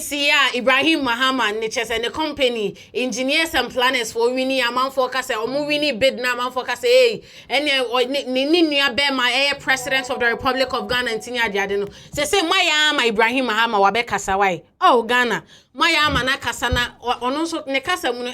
see Ibrahim Mahama niches and the company engineers and planners for winning amount forecast or moving bid na amount forecast and ni be my president of the Republic of Ghana and Tinia Diadeno. Say my Ibrahim Mahama wabeka sawai. Oh Ghana. My mana kasana or so ne kasa muno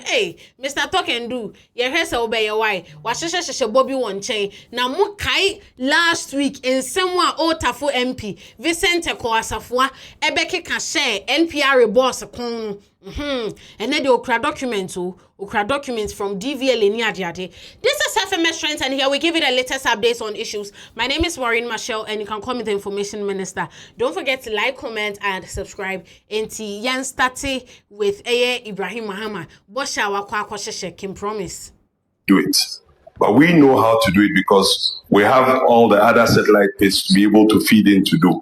Mr. Talk and do ye hesa obey your why. Washeshe Bobby one chain. Na mukai last week in someone Otafu MP Vincent Koasafua Ebeke can share NPRA boss kon and then the okra documents from DVLA Niadiade. This is FMS Trends, and here we give you the latest updates on issues. My name is Maureen Michelle, and you can call me the Information Minister. Don't forget to like, comment, and subscribe. Into Yan Stati with Ibrahim Mahama. Bosha wakwa kwasheshe Kim promise. Do it. But we know how to do it because we have all the other satellite pits to be able to feed in to do.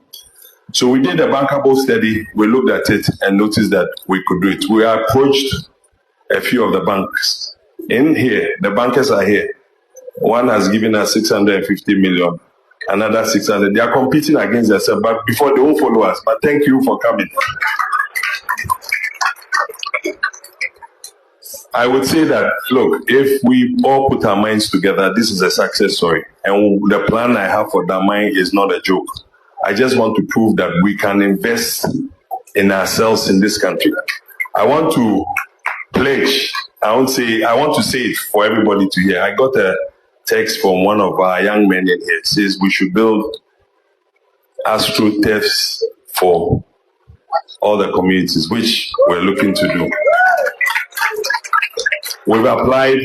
So we did a bankable study, we looked at it and noticed that we could do it. We approached a few of the banks. In here, the bankers are here. One has given us 650 million, another 600. They are competing against themselves, but before they won't follow us. But thank you for coming. I would say that, look, if we all put our minds together, this is a success story. And the plan I have for Damai is not a joke. I just want to prove that we can invest in ourselves in this country. I want to pledge. I want to say it for everybody to hear. I got a text from one of our young men in here. It says we should build astroturfs for all the communities, which we're looking to do. We've applied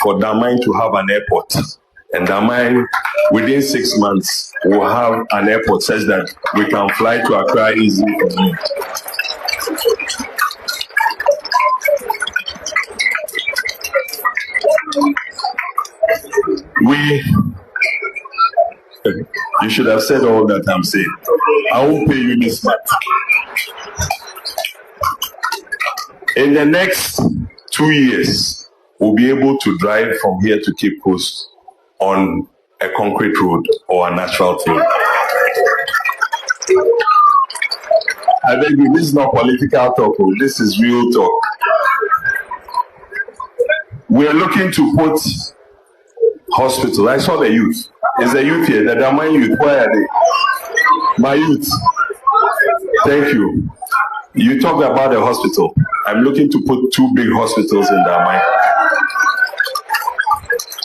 for Damai to have an airport. And Damai, within 6 months, will have an airport such that we can fly to Accra easily. You should have said all that I'm saying. I won't pay you this month. In the next 2 years, we'll be able to drive from here to Cape Coast on a concrete road or a natural road. I beg you, this is not political talk, this is real talk. We are looking to put hospital. I saw the youth. Is the youth here? The Damai youth, where are they? My youth. Thank you. You talked about the hospital. I'm looking to put 2 big hospitals in Damai.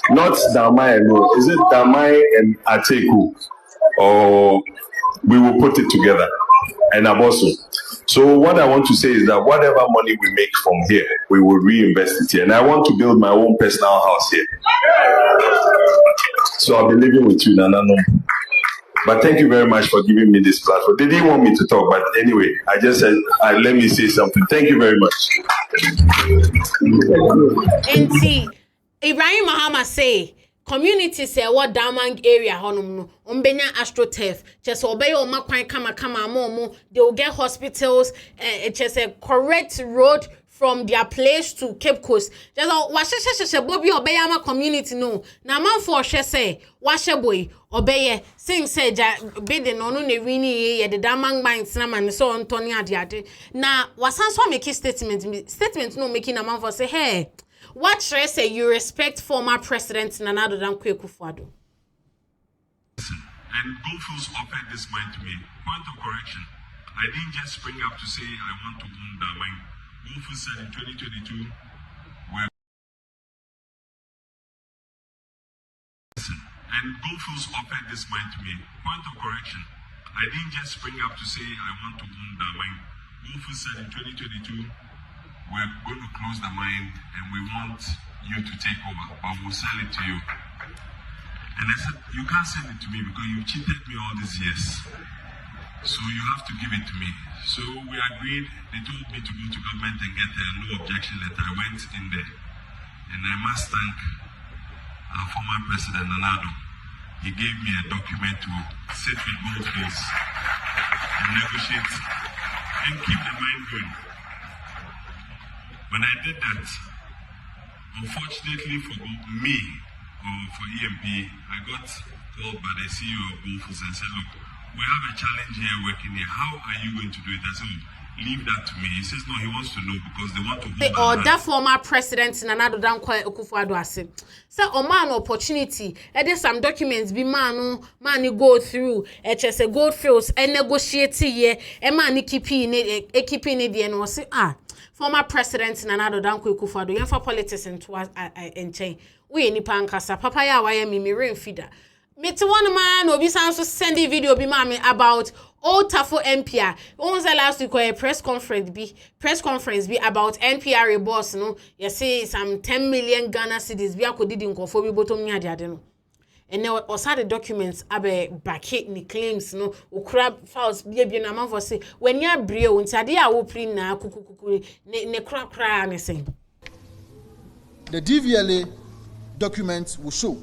Not Damai alone. Is it Damai and Ateku? Or we will put it together. And Abosu. So what I want to say is that whatever money we make from here, we will reinvest it here. And I want to build my own personal house here. So I'll be living with you, Nanano. But thank you very much for giving me this platform. They didn't want me to talk, but anyway, I just said, let me say something. Thank you very much. NT, Ibrahim Mahama say, community say what Damang area honum umbenya astroturf just obey o makwan kama mo they will get hospitals just a correct road from their place to Cape Coast. Just washeshe Bobby obeyama community no na man for say washe boy obey sing say bidding onu ne wini ye the Damang mines na man so Anthony ade na wasan so make statement no making a man for say hey. What should I say? You respect former President Nana Addo Dankwa-Akufo-Addo. And Goldfields offered this mine to me. Point of correction. I didn't just spring up to say I want to own that mine. Goldfields said in 2022, and Goldfields offered this mine to me. Point of correction. I didn't just spring up to say I want to own that mine. Goldfields said in 2022, we're going to close the mine and we want you to take over, but we'll sell it to you. And I said, you can't sell it to me because you've cheated me all these years. So you have to give it to me. So we agreed. They told me to go to government and get a no objection letter. I went in there. And I must thank our former President Nana Addo. He gave me a document to sit with Goldfields and negotiate and keep the mine going. When I did that, unfortunately for me or for EMP, I got called by the CEO of Goldfields and said, look, we have a challenge here working here. How are you going to do it? I said, leave that to me. He says no, he wants to know because they want to hold or that former president Nana Addo Dankwa Akufo-Addo ase. So o man opportunity, there some documents be man go through, HS gold fields and negotiate ye, e man keeping it the no say former president Nana Addo Dankwa Akufo-Addo yan for politics into enchain. We nipa nkasa papa ya wa me rain feeder. Me to one man obi san so send a video be mama about Old Tafo NPR. Once last week a press conference be about NPRA boss no. You say some 10 million Ghana cedis be akodi in confo bi bottom nya ade no. And now also the documents abe back ni claims no ukura files be na man for say when ya brie unti ade a wo print na kukukuku ne kra ne say. The DVLA documents will show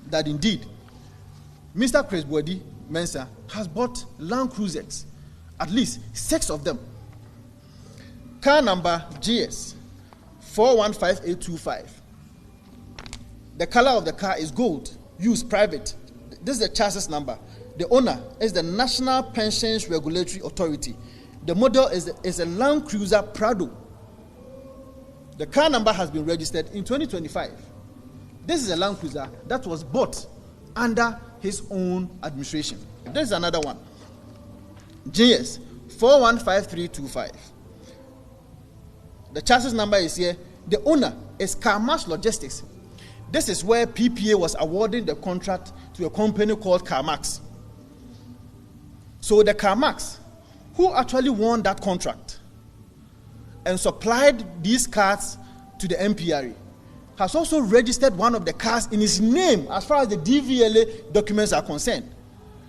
that indeed Mr. Chris Boadi Mensah has bought Land Cruisers, at least 6 of them. Car number GS 415825. The color of the car is gold, used private. This is the chassis number. The owner is the National Pensions Regulatory Authority. The model is a Land Cruiser Prado. The car number has been registered in 2025. This is a Land Cruiser that was bought under his own administration. This is another one. GS 415325. The chassis number is here. The owner is Carmax Logistics. This is where PPA was awarding the contract to a company called Carmax. So the Carmax, who actually won that contract and supplied these cars to the NPRA, has also registered one of the cars in his name as far as the DVLA documents are concerned.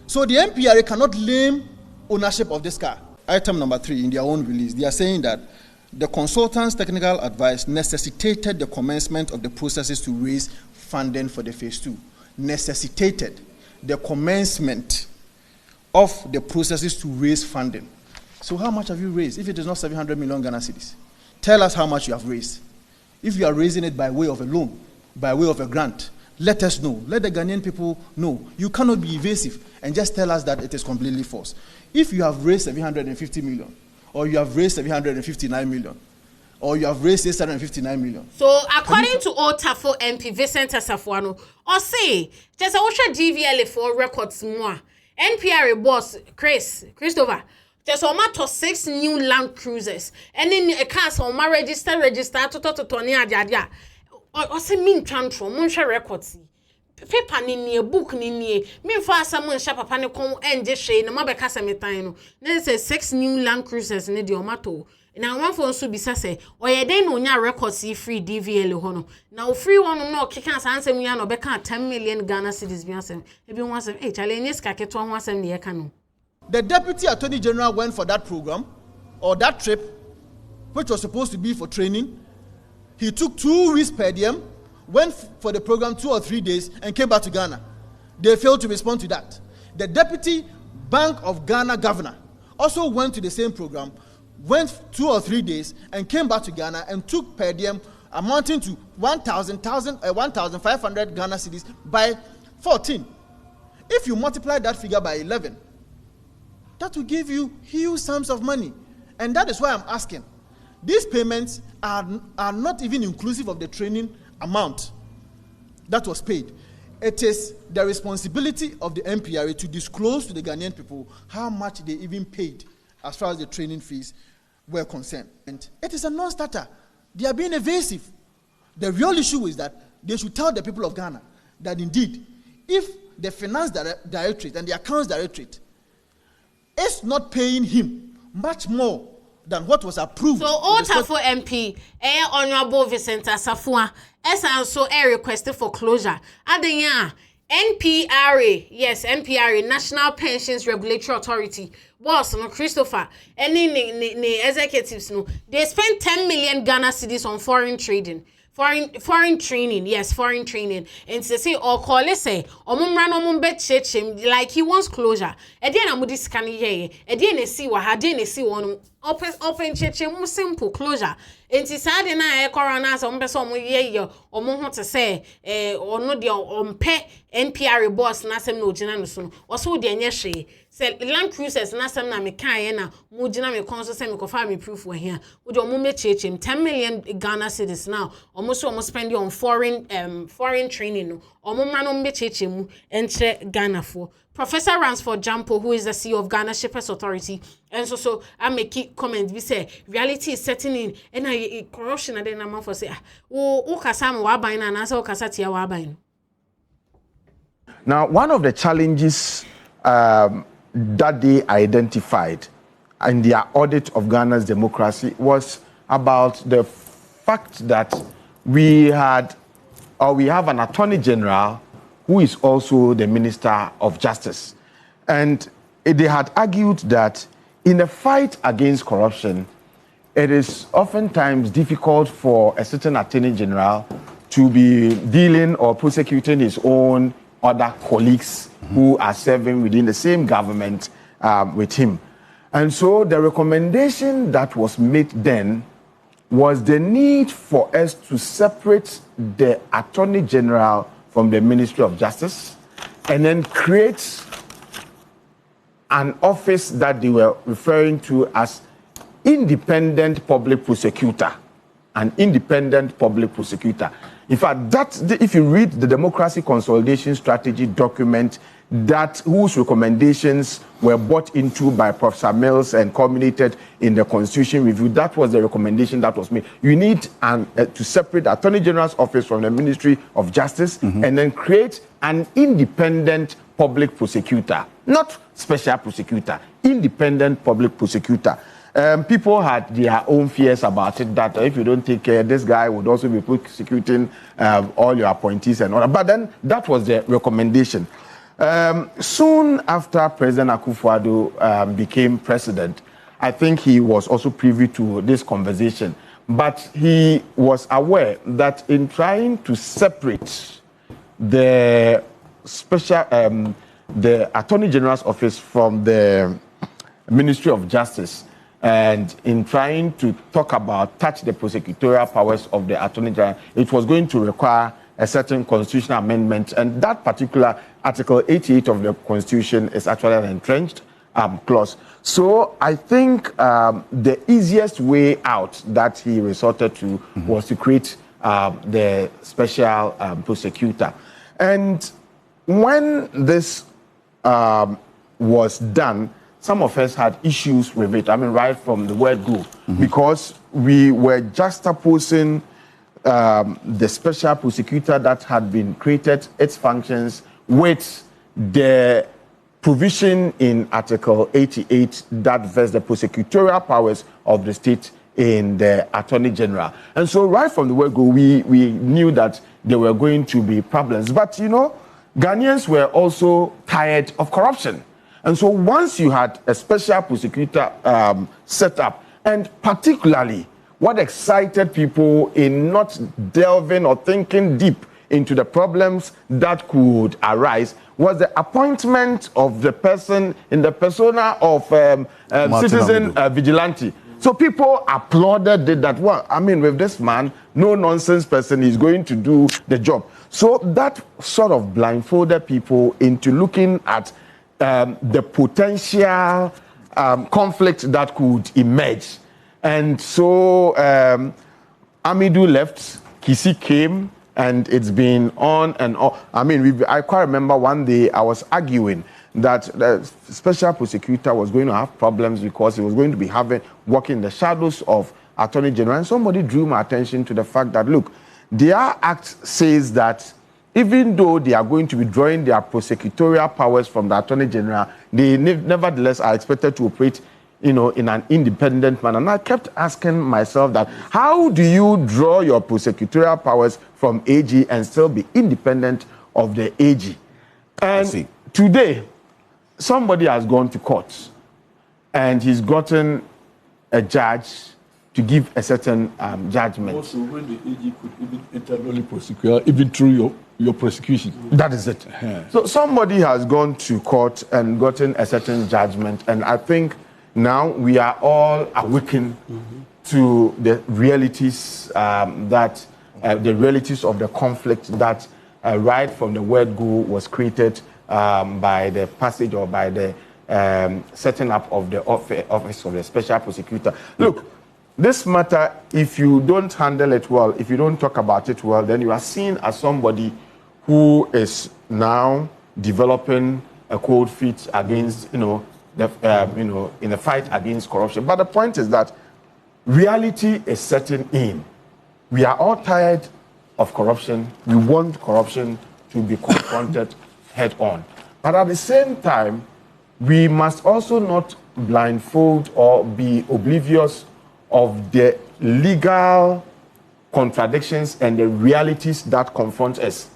So the NPRA cannot claim ownership of this car. Item number 3 in their own release, they are saying that the consultant's technical advice necessitated the commencement of the processes to raise funding for the phase 2. Necessitated the commencement of the processes to raise funding. So how much have you raised? If it is not 700 million Ghana cedis, tell us how much you have raised. If you are raising it by way of a loan, by way of a grant, let us know. Let the Ghanaian people know. You cannot be evasive and just tell us that it is completely false. If you have raised 750 million, or you have raised 759 million, or you have raised 659 million. So according to Old Tafo MP Vincent Asafuano, or say, just a DVLA for records more. NPRA boss Christopher. Just to 6 new Land Cruisers. And then a cars on my register to Tony Adia. Or say mean tantrum, Muncha records. Paper ni book ni me for someone shop a panicom and just shade no mabe casa metano. Then say 6 new Land Cruisers in the Omato. Now one for so be say, or ye then on your records see free DVLA hono. Now free one no kick us answer me no beka 10 million Ghana cedis biansem. Ebi won say challenge skaketo won asem ne yeka no. The Deputy Attorney General went for that program or that trip, which was supposed to be for training. He took 2 weeks per diem, went for the program 2 or 3 days, and came back to Ghana. They failed to respond to that. The Deputy Bank of Ghana governor also went to the same program, went 2 or 3 days, and came back to Ghana and took per diem amounting to 1,500 Ghana cedis by 14. If you multiply that figure by 11, that will give you huge sums of money. And that is why I'm asking. These payments are not even inclusive of the training amount that was paid. It is the responsibility of the NPRA to disclose to the Ghanaian people how much they even paid as far as the training fees were concerned. And it is a non-starter. They are being evasive. The real issue is that they should tell the people of Ghana that indeed, if the Finance Directorate and the Accounts Directorate is not paying him much more than what was approved. So Old Tafo MP, Honorable Vincent Asafuah, also a request for closure. Adenya, NPRA, yes, NPRA, National Pensions Regulatory Authority, boss, no Christopher, and the executives, no, they spent 10 million Ghana cedis on foreign trading. Foreign training, yes, foreign training. And to say, or call it say, or mum bet church him like he wants closure. And then I'm with this can ye, and then see what I didn't see one open chechemu simple closure. Enti sade na corona so mbe so mo ye omo ho te say ono de ompe NPRA boss na asem na ogina no so no oso de enye hwe say land cruisers na asem na me kan na mo gina me kon so say me ko fa me proof we here wo de omo me chechem 10 million Ghana cedis now omo so omo spend on foreign training no omo ma no me chechemu enche Ghana for Professor Ransford Jampo, who is the CEO of Ghana Shippers Authority, and so I make key comment. We say reality is setting in, and I corruption. And then I'm for say, oh, kasam wabain and answer kasatia wabain. Now, one of the challenges that they identified in their audit of Ghana's democracy was about the fact that we have an Attorney General who is also the Minister of Justice. And they had argued that in a fight against corruption, it is oftentimes difficult for a certain Attorney General to be dealing or prosecuting his own other colleagues who are serving within the same government with him. And so the recommendation that was made then was the need for us to separate the Attorney General from the Ministry of Justice, and then create an office that they were referring to as independent public prosecutor. An independent public prosecutor. In fact, if you read the Democracy Consolidation Strategy document, whose recommendations were bought into by Professor Mills and culminated in the Constitution Review, that was the recommendation that was made. You need to separate the Attorney General's office from the Ministry of Justice and then create an independent public prosecutor, not special prosecutor, independent public prosecutor. People had their own fears about it, that if you don't take care, this guy would also be prosecuting all your appointees and all that. But then that was the recommendation. Soon after President Akufo-Addo became president, I think he was also privy to this conversation. But he was aware that in trying to separate the the Attorney General's office from the Ministry of Justice, and in trying to touch the prosecutorial powers of the Attorney General, it was going to require a certain constitutional amendment, and that particular Article 88 of the Constitution is actually an entrenched clause. So I think the easiest way out that he resorted to was to create the special prosecutor. And when this was done, some of us had issues with it. I mean, right from the word go, because we were juxtaposing the special prosecutor that had been created, its functions, with the provision in Article 88 that vests the prosecutorial powers of the state in the Attorney General. And so right from the word go, we knew that there were going to be problems. But, you know, Ghanaians were also tired of corruption. And so once you had a special prosecutor set up, and particularly what excited people in not delving or thinking deep into the problems that could arise was the appointment of the person in the persona of citizen vigilante. So people applauded it that, well, I mean, with this man, no nonsense person is going to do the job. So that sort of blindfolded people into looking at the potential conflict that could emerge. And so Amidou left, Kisi came, and it's been on and on. I mean, I quite remember one day I was arguing that the special prosecutor was going to have problems because he was going to be working in the shadows of Attorney General. And somebody drew my attention to the fact that, look, their act says that even though they are going to be drawing their prosecutorial powers from the Attorney General, they nevertheless are expected to operate, you know, in an independent manner. And I kept asking myself that, how do you draw your prosecutorial powers from AG and still be independent of the AG? And today, somebody has gone to court and he's gotten a judge to give a certain judgment. Also, when the AG could even internally prosecute, even through your prosecution. That is it. So somebody has gone to court and gotten a certain judgment, and I think now we are all awakened to the realities the realities of the conflict that right from the word go was created by the passage or by the setting up of the office of the special prosecutor. Look, this matter, if you don't handle it well, if you don't talk about it well, then you are seen as somebody who is now developing a cold feet against, in the fight against corruption. But the point is that reality is setting in. We are all tired of corruption. We want corruption to be confronted head on. But at the same time, we must also not blindfold or be oblivious of the legal contradictions and the realities that confront us.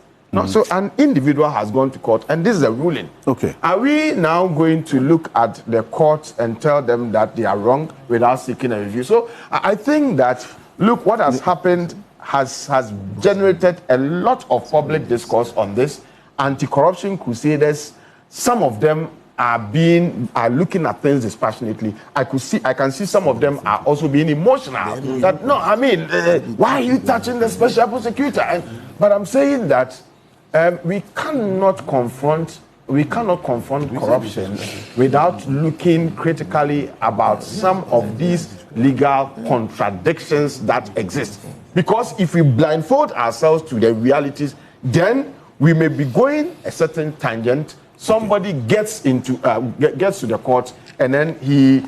So an individual has gone to court, and this is a ruling. Okay. Are we now going to look at the court and tell them that they are wrong without seeking a review? So I think that, look, what has happened has generated a lot of public discourse on this. Anti-corruption crusaders, some of them are looking at things dispassionately. I can see some of them are also being emotional. That why are you touching the special prosecutor? But I'm saying that we cannot confront corruption without looking critically about some of these legal contradictions that exist. Because if we blindfold ourselves to the realities, then we may be going a certain tangent. Somebody gets to the court, and then he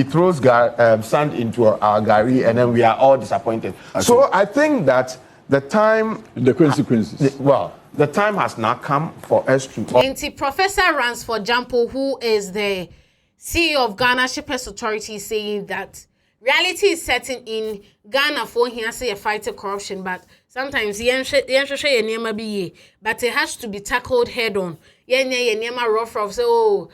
throws sand into our gari, and then we are all disappointed. So I think that the consequences. The time has now come for us to. Professor Ransford Jampo, who is the CEO of Ghana Shippers Authority, is saying that reality is setting in Ghana for here say a fight of corruption, but sometimes but it has to be tackled head on. Rough so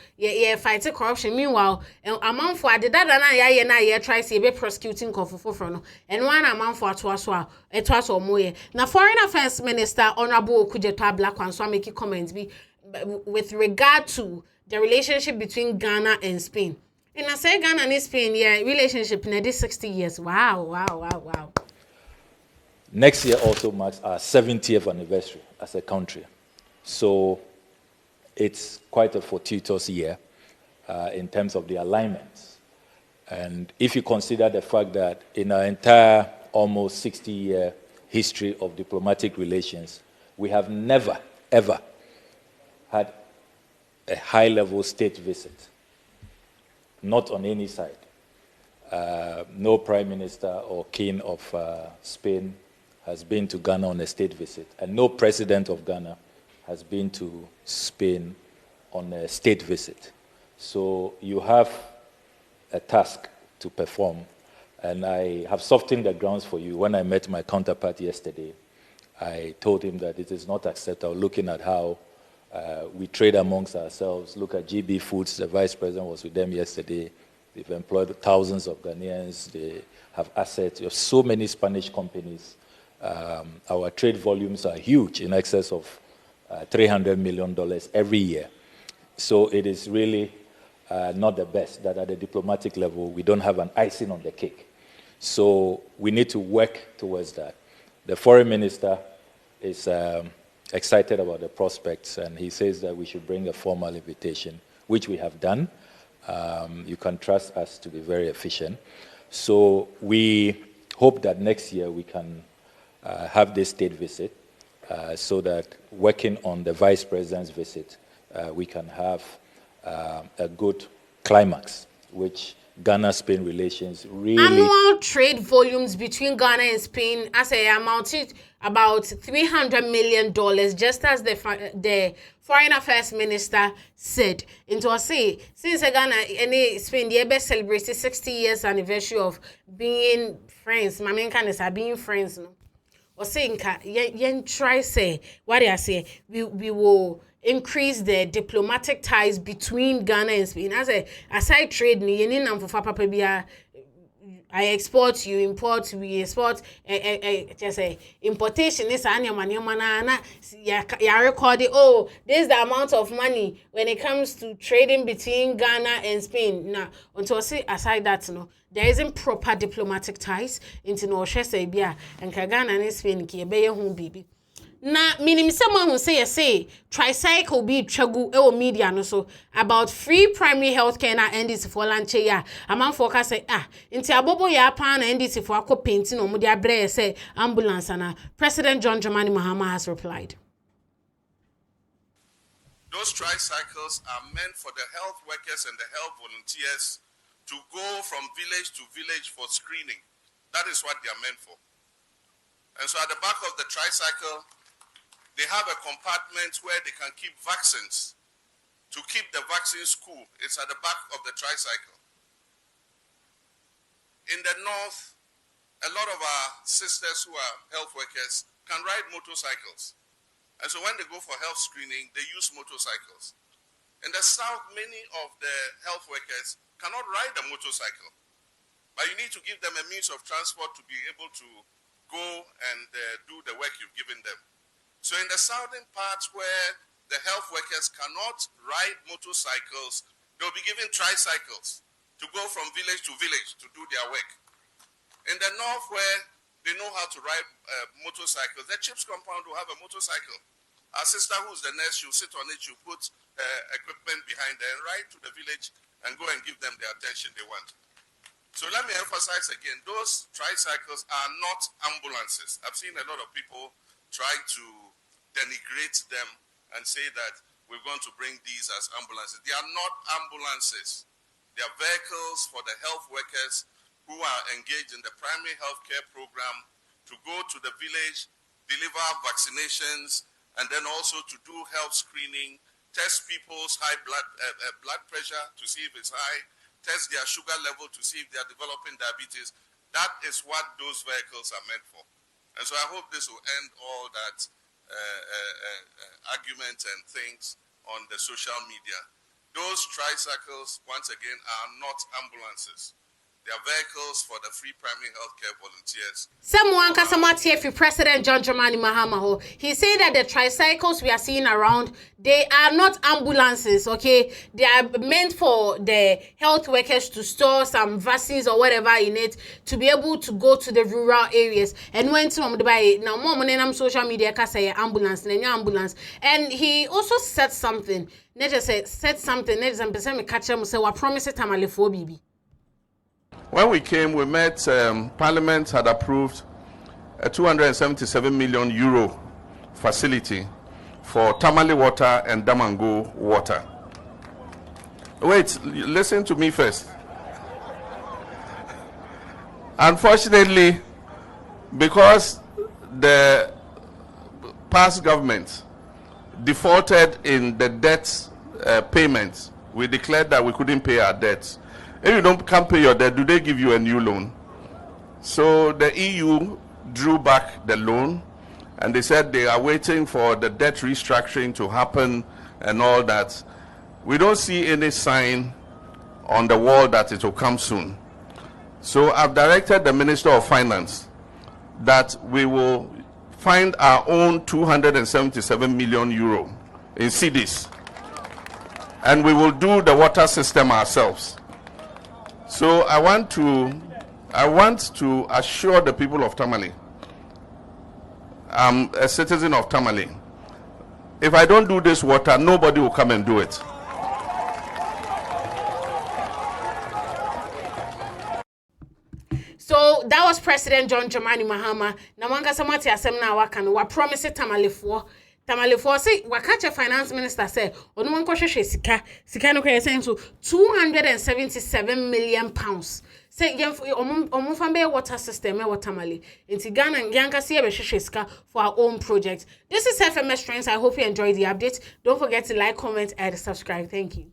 fight corruption. Meanwhile, amount for the dada try to be prosecuting for and one amount for it was or more. Now, Foreign Affairs Minister Honorable Okudzeto Ablakwa so make comments with regard to the relationship between Ghana and Spain. And I say Ghana and Spain, relationship in this 60 years. Wow. Next year also marks our 70th anniversary as a country. So it's quite a fortuitous year in terms of the alignments. And if you consider the fact that in our entire almost 60-year history of diplomatic relations, we have never, ever had a high-level state visit. Not on any side. No prime minister or king of Spain has been to Ghana on a state visit, and no president of Ghana has been to Spain on a state visit. So you have a task to perform, and I have softened the grounds for you. When I met my counterpart yesterday, I told him that it is not acceptable looking at how we trade amongst ourselves. Look at GB Foods, the vice president was with them yesterday. They've employed thousands of Ghanaians. They have assets. You have so many Spanish companies. Our trade volumes are huge, in excess of $300 million every year. So it is really not the best that at the diplomatic level, we don't have an icing on the cake. So we need to work towards that. The foreign minister is excited about the prospects, and he says that we should bring a formal invitation, which we have done. You can trust us to be very efficient. So we hope that next year we can have this state visit so that working on the vice president's visit, we can have a good climax, which Ghana-Spain relations really... Annual trade volumes between Ghana and Spain as a amounted about $300 million, just as the Foreign Affairs Minister said. Into a say, since Ghana and Spain, they best celebrated 60 years anniversary of being friends. My main kind is being friends. No? Or saying, yen try say, what I say, we will increase the diplomatic ties between Ghana and Spain. As a aside trade, ni yenin nam for papa bia I export, you import, we export. Just say importation is any money, mana. You record it. Oh, this is the amount of money when it comes to trading between Ghana and Spain. Now, until say aside that, no, there isn't proper diplomatic ties into no Shesebia and Ghana and Spain. Ki be home baby. Na minim someone who say tricycle be tragu media no so about free primary health care na NDC for lanche ya amam foka say inti abobo ya pa na NDC for akọ painting no mo dia bre say ambulance na President John Dramani Mahama has replied. Those tricycles are meant for the health workers and the health volunteers to go from village to village for screening. That is what they are meant for. And so at the back of the tricycle, they have a compartment where they can keep vaccines, to keep the vaccines cool. It's at the back of the tricycle. In the north, a lot of our sisters who are health workers can ride motorcycles. And so when they go for health screening, they use motorcycles. In the south, many of the health workers cannot ride a motorcycle. But you need to give them a means of transport to be able to go and do the work you've given them. So in the southern parts where the health workers cannot ride motorcycles, they'll be given tricycles to go from village to village to do their work. In the north where they know how to ride motorcycles, the CHIPS compound will have a motorcycle. Our sister who's the nurse, she'll sit on it, she'll put equipment behind her and ride to the village and go and give them the attention they want. So let me emphasize again, those tricycles are not ambulances. I've seen a lot of people try to denigrate them and say that we're going to bring these as ambulances. They are not ambulances. They are vehicles for the health workers who are engaged in the primary health care program to go to the village, deliver vaccinations, and then also to do health screening, test people's high blood pressure to see if it's high, test their sugar level to see if they are developing diabetes. That is what those vehicles are meant for. And so I hope this will end all that arguments and things on the social media. Those tricycles, once again, are not ambulances. They are vehicles for the free primary healthcare volunteers. Someone Kasamati, if President John Dramani Mahama, he said that the tricycles we are seeing around, they are not ambulances, okay? They are meant for the health workers to store some vaccines or whatever in it to be able to go to the rural areas. And when to buy now, more on social media can say ambulance, and he also said something. Neja said something. Neja and catch him say, "I promise it, I'm a for baby." When we came, we met, Parliament had approved a 277 million euro facility for Tamale water and Damango water. Wait, listen to me first. Unfortunately, because the past government defaulted in the debt payments, we declared that we couldn't pay our debts. If you can't pay your debt, do they give you a new loan? So the EU drew back the loan, and they said they are waiting for the debt restructuring to happen and all that. We don't see any sign on the wall that it will come soon. So I've directed the Minister of Finance that we will find our own 277 million euro in cedis, and we will do the water system ourselves. So I want to assure the people of Tamale, I'm a citizen of Tamale. If I don't do this water, nobody will come and do it. So that was President John Dramani Mahama. Na wanga samati asem na waka no wa promise Tamale for say wakache finance minister say onu wanko hwehwe sika no kwe say so 277 million pounds. Say omo fambe water system water Tamale. Inti Ghana ngianka say be hwehwe sika for our own project. This is FMS Trends. I hope you enjoyed the update. Don't forget to like, comment and subscribe. Thank you.